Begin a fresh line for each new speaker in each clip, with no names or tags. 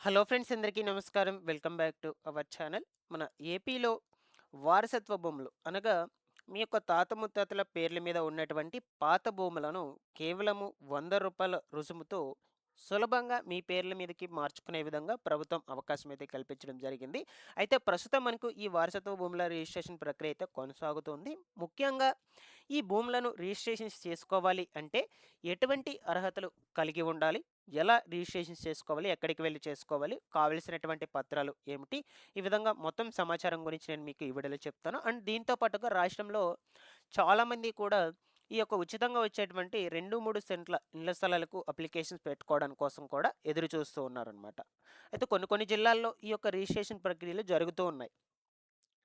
Hello friends, అందరికీ నమస్కారం. Welcome back to our channel. మన ఏపీలో వారసత్వ భూములు అనగా మీ యొక్క తాత ముత్తాతల పేర్ల మీద ఉన్నటువంటి పాత భూములను కేవలము ₹100 రుసుముతో సులభంగా మీ పేర్ల మీదకి మార్చుకునే విధంగా ప్రభుత్వం అవకాశం అయితే కల్పించడం జరిగింది. అయితే ప్రస్తుతం మనకు ఈ వారసత్వ భూముల రిజిస్ట్రేషన్ ప్రక్రియ అయితే కొనసాగుతుంది. ముఖ్యంగా ఈ భూములను రిజిస్ట్రేషన్స్ చేసుకోవాలి అంటే ఎటువంటి అర్హతలు కలిగి ఉండాలి? ఎలా రిజిస్ట్రేషన్స్ చేసుకోవాలి? ఎక్కడికి వెళ్లి చేసుకోవాలి? కావాల్సినటువంటి పత్రాలు ఏమిటి? ఈ విధంగా మొత్తం సమాచారం గురించి నేను మీకు ఈ వీడియోలో చెప్తాను. అండ్ దీంతో పాటుగా రాష్ట్రంలో చాలామంది కూడా ఈ యొక్క ఉచితంగా వచ్చేటువంటి 2, 3 సెంట్ల ఇళ్ల స్థలాలకు అప్లికేషన్స్ పెట్టుకోవడం కోసం కూడా ఎదురు చూస్తూ ఉన్నారనమాట. అయితే కొన్ని కొన్ని జిల్లాల్లో ఈ యొక్క రిజిస్ట్రేషన్ ప్రక్రియలు జరుగుతూ ఉన్నాయి.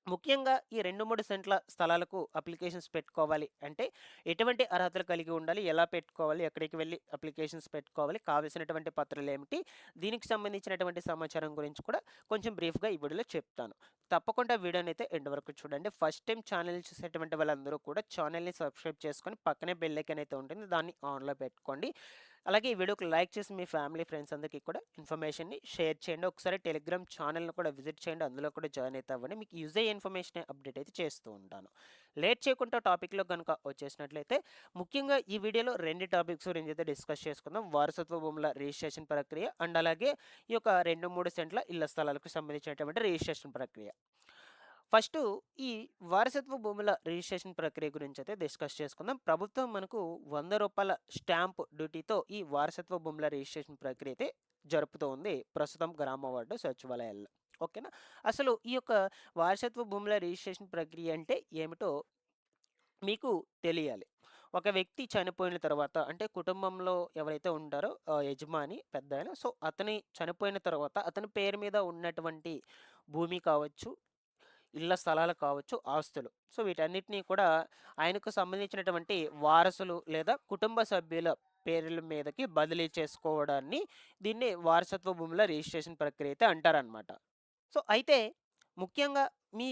ముఖ్యంగా ఈ 2, 3 సెంట్ల స్థలాలకు అప్లికేషన్స్ పెట్టుకోవాలి అంటే, ఎటువంటి అర్హతలు కలిగి ఉండాలి? ఎలా పెట్టుకోవాలి? ఎక్కడికి వెళ్లి అప్లికేషన్స్ పెట్టుకోవాలి? కావాల్సినటువంటి పత్రాలేమిటి? దీనికి సంబంధించినటువంటి సమాచారం గురించి కూడా కొంచెం బ్రీఫ్‌గా ఈ వీడియోలో చెప్తాను. తప్పకుండా వీడియోనైతే ఎండ్ వరకు చూడండి. ఫస్ట్ టైం ఛానెల్ చూసేటువంటి వాళ్ళందరూ కూడా ఛానెల్‌ని సబ్స్క్రైబ్ చేసుకొని పక్కనే బెల్ ఐకాన్ అయితే ఉంటుంది. దాన్ని ఆన్‌లో పెట్టుకోండి. అలాగే ఈ వీడియోకి లైక్ చేసి మీ ఫ్యామిలీ, ఫ్రెండ్స్ అందరికీ కూడా ఇన్ఫర్మేషన్‌ని షేర్ చేయండి. ఒకసారి టెలిగ్రామ్ ఛానెల్‌ని కూడా విజిట్ చేయండి. అందులో కూడా జాయిన్ అయితే అవ్వండి. మీకు యూజ్ అయ్యే ఇన్ఫర్మేషన్ అప్డేట్ అయితే చేస్తూ ఉంటాను. లేట్ చేయకుండా టాపిక్‌లో గనుక వచ్చేసినట్లయితే, ముఖ్యంగా ఈ వీడియోలో 2 టాపిక్స్ గురించి అయితే డిస్కస్ చేసుకుందాం. వారసత్వ భూముల రిజిస్ట్రేషన్ ప్రక్రియ అండ్ అలాగే ఈ యొక్క 2, 3 సెంట్ల ఇళ్ల స్థలాలకు సంబంధించినటువంటి రిజిస్ట్రేషన్ ప్రక్రియ. ఫస్టు ఈ వారసత్వ భూముల రిజిస్ట్రేషన్ ప్రక్రియ గురించయితే డిస్కస్ చేసుకుందాం. ప్రభుత్వం మనకు ₹100 స్టాంప్ డ్యూటీతో ఈ వారసత్వ భూముల రిజిస్ట్రేషన్ ప్రక్రియ అయితే జరుపుతూ ఉంది. ప్రస్తుతం గ్రామ వార్డు సచివాలయాల్లో. ఓకేనా? అసలు ఈ యొక్క వారసత్వ భూముల రిజిస్ట్రేషన్ ప్రక్రియ అంటే ఏమిటో మీకు తెలియాలి. ఒక వ్యక్తి చనిపోయిన తర్వాత అంటే కుటుంబంలో ఎవరైతే ఉంటారో యజమాని పెద్దాయన. సో, అతని చనిపోయిన తర్వాత అతని పేరు మీద ఉన్నటువంటి భూమి కావచ్చు, ఇళ్ల స్థలాలు కావచ్చు, ఆస్తులు. సో, వీటన్నిటిని కూడా ఆయనకు సంబంధించినటువంటి వారసులు లేదా కుటుంబ సభ్యుల పేర్ల మీదకి బదిలీ చేసుకోవడాన్ని దీన్ని వారసత్వ భూముల రిజిస్ట్రేషన్ ప్రక్రియ అయితే అంటారనమాట. సో, అయితే ముఖ్యంగా మీ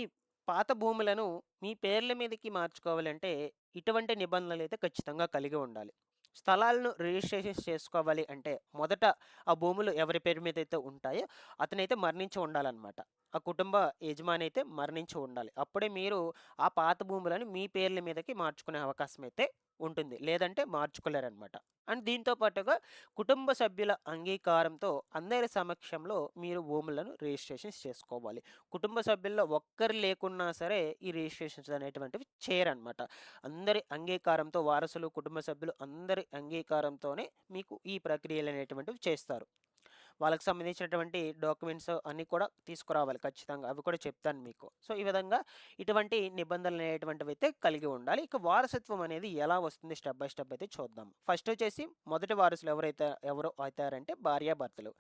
పాత భూములను మీ పేర్ల మీదకి మార్చుకోవాలంటే ఇటువంటి నిబంధనలైతే ఖచ్చితంగా కలిగి ఉండాలి. స్థలాలను రిజిస్ట్రేషన్ చేసుకోవాలి అంటే మొదట ఆ భూములు ఎవరి పేరు మీద అయితే ఉంటాయో అతనైతే మరణించి ఉండాలన్నమాట. ఆ కుటుంబ యజమాని అయితే మరణించి ఉండాలి. అప్పుడే మీరు ఆ పాత భూములను మీ పేర్ల మీదకి మార్చుకునే అవకాశం అయితే ఉంటుంది. లేదంటే మార్చుకోలేరనమాట. అండ్ దీంతో పాటుగా కుటుంబ సభ్యుల అంగీకారంతో అందరి సమక్షంలో మీరు భూములను రిజిస్ట్రేషన్స్ చేసుకోవాలి. కుటుంబ సభ్యుల్లో ఒక్కరు లేకున్నా సరే ఈ రిజిస్ట్రేషన్స్ అనేటువంటివి చేయరనమాట. అందరి అంగీకారంతో వారసులు, కుటుంబ సభ్యులు అందరి అంగీకారంతోనే మీకు ఈ ప్రక్రియలనేటువంటివి చేస్తారు. వాళ్ళకి సంబంధించినటువంటి డాక్యుమెంట్స్ అన్నీ కూడా తీసుకురావాలి ఖచ్చితంగా. అవి కూడా చెప్తాను మీకు. సో, ఈ విధంగా ఇటువంటి నిబంధనలనేటువంటివైతే కలిగి ఉండాలి. ఇక వారసత్వం అనేది ఎలా వస్తుంది స్టెప్ బై స్టెప్ అయితే చూద్దాం. ఫస్ట్ వచ్చేసి మొదటి వారసులు ఎవరు అవుతారంటే భార్యాభర్తలు.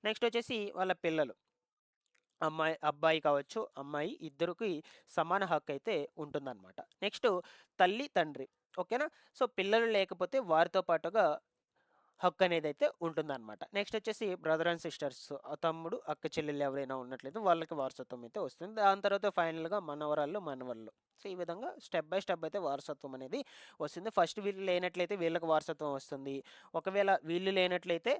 నెక్స్ట్ వచ్చేసి వాళ్ళ పిల్లలు. అబ్బాయి కావచ్చు, అమ్మాయి ఇద్దరికి సమాన హక్కయితే ఉంటుందన్నమాట. నెక్స్టు తల్లి, తండ్రి. ఓకేనా? సో, పిల్లలు లేకపోతే వారితో పాటుగా హక్కనేదైతే ఉంటుందనమాట. నెక్స్టొచ్చేసి బ్రదర్ అండ్ సిస్టర్స్ తమ్ముడు, అక్క చెల్లెళ్ళు ఎవరైనా ఉన్నట్లయితే వాళ్ళకి వారసత్వం అయితే వస్తుంది. దాని తర్వాత ఫైనల్‌గా మనవరాళ్ళు, మనవళ్ళు. సో, ఈ విధంగా స్టెప్ బై స్టెప్ అయితే వారసత్వం అనేది వస్తుంది. ఫస్ట్ వీళ్ళు లేనట్లయితే వీళ్ళకి వారసత్వం వస్తుంది. ఒకవేళ వీళ్ళు లేనట్లయితే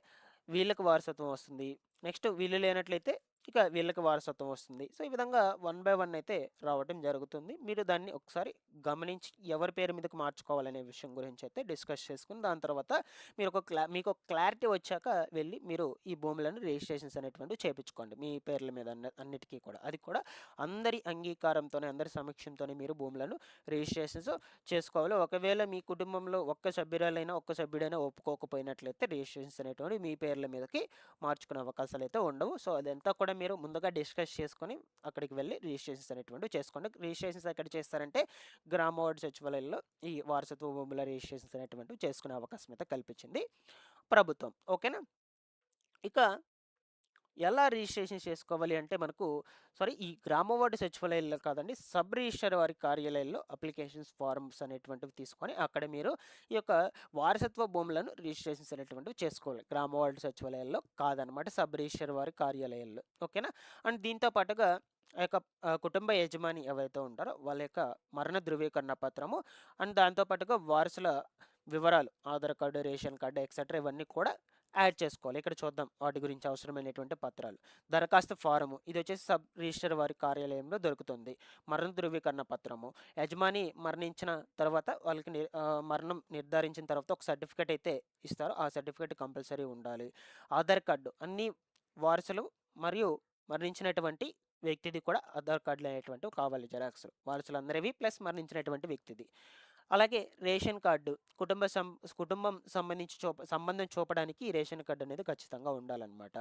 వీళ్ళకి వారసత్వం వస్తుంది. నెక్స్ట్ వీళ్ళు లేనట్లయితే ఇక వీళ్ళకి వారసత్వం వస్తుంది. సో, ఈ విధంగా వన్ బై వన్ అయితే రావటం జరుగుతుంది. మీరు దాన్ని ఒకసారి గమనించి ఎవరి పేరు మీదకి మార్చుకోవాలనే విషయం గురించయితే డిస్కస్ చేసుకొని దాని తర్వాత మీకొక క్లారిటీ వచ్చాక వెళ్లి మీరు ఈ భూములను రిజిస్ట్రేషన్స్ అనేటువంటివి చేపించుకోండి. మీ పేర్ల మీద అన్నిటికి కూడా. అది కూడా అందరి అంగీకారంతోనే, అందరి సమక్షంతోనే మీరు భూములను రిజిస్ట్రేషన్స్ చేసుకోవాలి. ఒకవేళ మీ కుటుంబంలో ఒక్క సభ్యురాలైనా, ఒక్క సభ్యుడైనా ఒప్పుకోకపోయినట్లయితే రిజిస్ట్రేషన్స్ అనేటువంటివి మీ పేర్ల మీదకి మార్చుకునే అవకాశాలైతే ఉండవు. సో, అదంతా కూడా మీరు ముందుగా డిస్కస్ చేసుకొని అక్కడికి వెళ్లి రిజిస్ట్రేషన్స్ అనేటువంటివి చేసుకోండి. రిజిస్ట్రేషన్స్ ఎక్కడ చేస్తారంటే గ్రామ వార్డు సచివాలయంలో ఈ వారసత్వ భూముల రిజిస్ట్రేషన్స్ అనేటువంటివి చేసుకునే అవకాశం అయితే కల్పించింది ప్రభుత్వం. ఓకేనా? ఇక ఎలా రిజిస్ట్రేషన్ చేసుకోవాలి అంటే మనకు ఈ గ్రామ వార్డు సచివాలయాల్లో కాదండి, సబ్ రిజిస్ట్రార్ వారి కార్యాలయాల్లో అప్లికేషన్స్ ఫార్మ్స్ అనేటువంటివి తీసుకొని అక్కడ మీరు ఈ యొక్క వారసత్వ భూములను రిజిస్ట్రేషన్స్ అనేటువంటివి చేసుకోవాలి. గ్రామ వార్డు సచివాలయాల్లో కాదనమాట, సబ్ రిజిస్ట్రార్ వారి కార్యాలయాల్లో. ఓకేనా? అండ్ దీంతో పాటుగా ఆ యొక్క కుటుంబ యజమాని ఎవరైతే ఉంటారో వాళ్ళ యొక్క మరణ ధృవీకరణ పత్రము అండ్ దాంతో పాటుగా వారసుల వివరాలు Aadhaar card, ration card etcetera ఇవన్నీ కూడా యాడ్ చేసుకోవాలి. ఇక్కడ చూద్దాం వాటి గురించి అవసరమైనటువంటి పత్రాలు. దరఖాస్తు ఫారము ఇది వచ్చేసి సబ్ రిజిస్టర్ వారి కార్యాలయంలో దొరుకుతుంది. మరణ ధృవీకరణ పత్రము, యజమాని మరణించిన తర్వాత వాళ్ళకి మరణం నిర్ధారించిన తర్వాత ఒక సర్టిఫికేట్ అయితే ఇస్తారు. ఆ సర్టిఫికేట్ కంపల్సరీ ఉండాలి. ఆధార్ కార్డు అన్ని వారసులు మరియు మరణించినటువంటి వ్యక్తిది కూడా ఆధార్ కార్డులు అనేటువంటివి కావాలి, జెరాక్స్ వారసులందరివి ప్లస్ మరణించినటువంటి వ్యక్తిది. అలాగే రేషన్ కార్డు కుటుంబం సంబంధం చూపడానికి ఈ రేషన్ కార్డు అనేది ఖచ్చితంగా ఉండాలన్నమాట.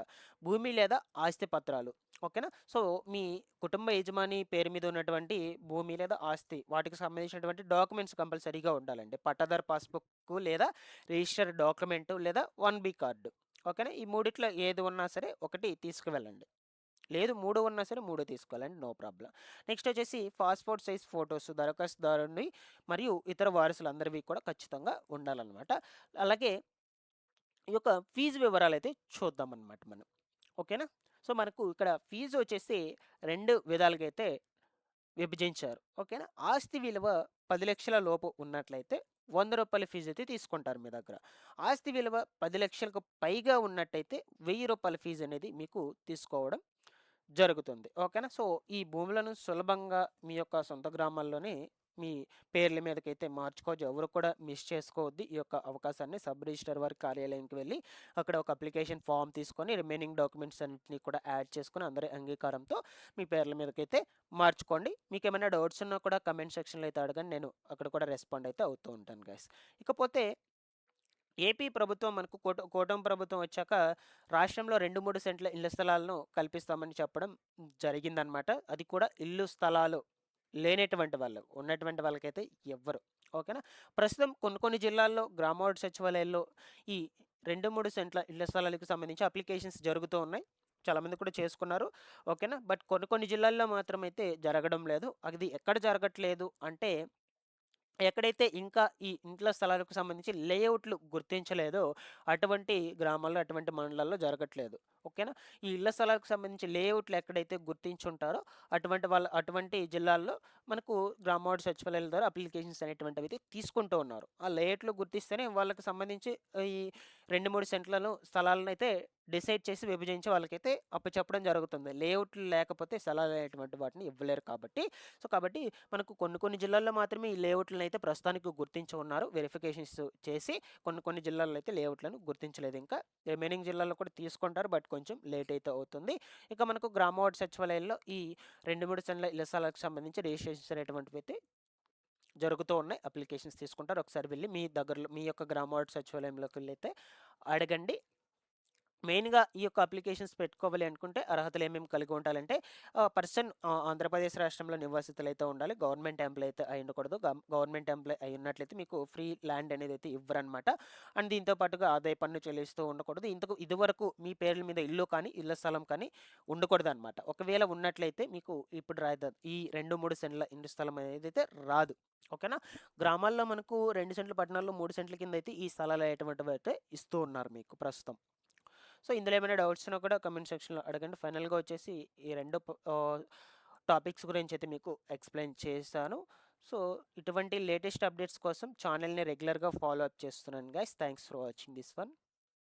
భూమి లేదా ఆస్తి పత్రాలు, ఓకేనా. సో మీ కుటుంబ యజమాని పేరు మీద ఉన్నటువంటి భూమి లేదా ఆస్తి వాటికి సంబంధించినటువంటి డాక్యుమెంట్స్ కంపల్సరీగా ఉండాలండి. పట్టాదారు పాస్బుక్ లేదా రిజిస్టర్ డాక్యుమెంట్ లేదా 1B కార్డు, ఓకేనా. ఈ మూడిట్లో ఏది ఉన్నా సరే ఒకటి తీసుకువెళ్ళండి. లేదు 3 ఉన్నా సరే 3 తీసుకోవాలండి, నో ప్రాబ్లం. నెక్స్ట్ వచ్చేసి పాస్పోర్ట్ సైజ్ ఫొటోస్ దరఖాస్తుదారుని మరియు ఇతర వారసులందరివి కూడా ఖచ్చితంగా ఉండాలన్నమాట. అలాగే ఈ యొక్క ఫీజు వివరాలు అయితే చూద్దామన్నమాట మనం, ఓకేనా. సో మనకు ఇక్కడ ఫీజు వచ్చేసి 2 విధాలుగా అయితే విభజించారు, ఓకేనా. ఆస్తి విలువ 10 లక్షల లోపు ఉన్నట్లయితే ₹100 ఫీజు అయితే తీసుకుంటారు మీ దగ్గర. ఆస్తి విలువ 10 లక్షలకు పైగా ఉన్నట్టయితే ₹1000 ఫీజు అనేది మీకు తీసుకోవడం జరుగుతుంది, ఓకేనా. సో ఈ భూములను సులభంగా మీ యొక్క సొంత గ్రామాల్లోనే మీ పేర్ల మీదకైతే మార్చుకోవచ్చు. ఎవరు కూడా మిస్ చేసుకోవద్దు ఈ యొక్క అవకాశాన్ని. సబ్ రిజిస్టర్ వారి కార్యాలయానికి వెళ్ళి అక్కడ ఒక అప్లికేషన్ ఫామ్ తీసుకొని రిమైనింగ్ డాక్యుమెంట్స్ అన్నింటినీ కూడా యాడ్ చేసుకొని అందరి అంగీకారంతో మీ పేర్ల మీదకైతే మార్చుకోండి. మీకు ఏమైనా డౌట్స్ ఉన్నా కూడా కమెంట్ సెక్షన్లో అయితే అడగండి, నేను అక్కడ కూడా రెస్పాండ్ అయితే అవుతూ ఉంటాను గైస్. ఇకపోతే ఏపీ ప్రభుత్వం మనకు కూటమి ప్రభుత్వం వచ్చాక రాష్ట్రంలో 2-3 సెంట్ల ఇళ్ల స్థలాలను కల్పిస్తామని చెప్పడం జరిగిందనమాట. అది కూడా ఇల్లు స్థలాలు లేనటువంటి వాళ్ళు, ఉన్నటువంటి వాళ్ళకైతే ఎవ్వరు, ఓకేనా. ప్రస్తుతం కొన్ని జిల్లాల్లో గ్రామవార్డు సచివాలయాల్లో ఈ 2-3 సెంట్ల ఇళ్ల స్థలాలకు సంబంధించి అప్లికేషన్స్ జరుగుతూ ఉన్నాయి. చాలామంది కూడా చేసుకున్నారు, ఓకేనా. బట్ కొన్ని జిల్లాల్లో మాత్రం అయితే జరగడం లేదు. అది ఎక్కడ జరగట్లేదు అంటే ఎక్కడైతే ఇంకా ఈ ఇంట్ల స్థలాలకు సంబంధించి లేఅవుట్లు గుర్తించలేదో అటువంటి గ్రామాల్లో, అటువంటి మండలాల్లో జరగట్లేదు, ఓకేనా. ఈ ఇళ్ల స్థలాలకు సంబంధించి లేఅవుట్లు ఎక్కడైతే గుర్తించుంటారో అటువంటి జిల్లాల్లో మనకు గ్రామవార్డు సచివాలయాల ద్వారా అప్లికేషన్స్ అనేటువంటివి అయితే తీసుకుంటూ ఉన్నారు. ఆ లేఅవుట్లు గుర్తిస్తేనే వాళ్ళకి సంబంధించి ఈ 2-3 సెంట్లను స్థలాలను అయితే డిసైడ్ చేసి విభజించి వాళ్ళకైతే అప్పచెప్పడం జరుగుతుంది. లేఅవుట్లు లేకపోతే స్థలాలు అనేటువంటి వాటిని ఇవ్వలేరు కాబట్టి. సో కాబట్టి మనకు కొన్ని జిల్లాల్లో మాత్రమే ఈ లేఅవుట్లను అయితే ప్రస్తుతానికి గుర్తించి ఉన్నారు. వెరిఫికేషన్స్ చేసి కొన్ని జిల్లాల్లో అయితే లేఅవుట్లను గుర్తించలేదు. ఇంకా రిమైనింగ్ జిల్లాల్లో కూడా తీసుకుంటారు, బట్ కొంచెం లేట్ అయితే అవుతుంది. ఇక మనకు గ్రామవార్డు సచివాలయాల్లో ఈ 2-3 సెంట్ల ఇళ్ల స్థలాలకు సంబంధించి రిజిస్ట్రేషన్స్ అనేటువంటివి అయితే జరుగుతూ ఉన్నాయి. అప్లికేషన్స్ తీసుకుంటారు. ఒకసారి వెళ్ళి మీ దగ్గరలో మీ యొక్క గ్రామవార్డు సచివాలయంలోకి వెళ్ళి అయితే అడగండి. మెయిన్‌గా ఈ యొక్క అప్లికేషన్స్ పెట్టుకోవాలి అనుకుంటే అర్హతలు ఏమేమి కలిగి ఉండాలంటే పర్సన్ ఆంధ్రప్రదేశ్ రాష్ట్రంలో నివాసితులైతే ఉండాలి. గవర్నమెంట్ ఎంప్లాయ్ అయితే అయి ఉండకూడదు. గవర్నమెంట్ ఎంప్లాయ్ అయి ఉన్నట్లయితే మీకు ఫ్రీ ల్యాండ్ అనేది అయితే ఇవ్వరనమాట. అండ్ దీంతో పాటుగా ఆదాయ పన్ను చెల్లిస్తూ ఉండకూడదు. ఇదివరకు మీ పేర్ల మీద ఇల్లు కానీ, ఇళ్ల స్థలం కానీ ఉండకూడదనమాట. ఒకవేళ ఉన్నట్లయితే మీకు ఇప్పుడు రాదు. ఈ 2-3 సెంట్ల ఇంటి స్థలం అనేది అయితే రాదు, ఓకేనా. గ్రామాల్లో మనకు 2 సెంట్లు, పట్టణాల్లో 3 సెంట్ల కింద అయితే ఈ స్థలాలు అనేటువంటివి అయితే ఇస్తూ ఉన్నారు మీకు ప్రస్తుతం. సో ఇందులో ఏమైనా డౌట్స్ ఉన్నా కూడా కమెంట్ సెక్షన్లో అడగండి. ఫైనల్గా వచ్చేసి ఈ 2 టాపిక్స్ గురించి అయితే మీకు ఎక్స్ప్లెయిన్ చేశాను. సో ఇటువంటి లేటెస్ట్ అప్డేట్స్ కోసం ఛానల్ని రెగ్యులర్గా ఫాలో అప్ చేస్తున్నాను guys. Thanks for watching this one.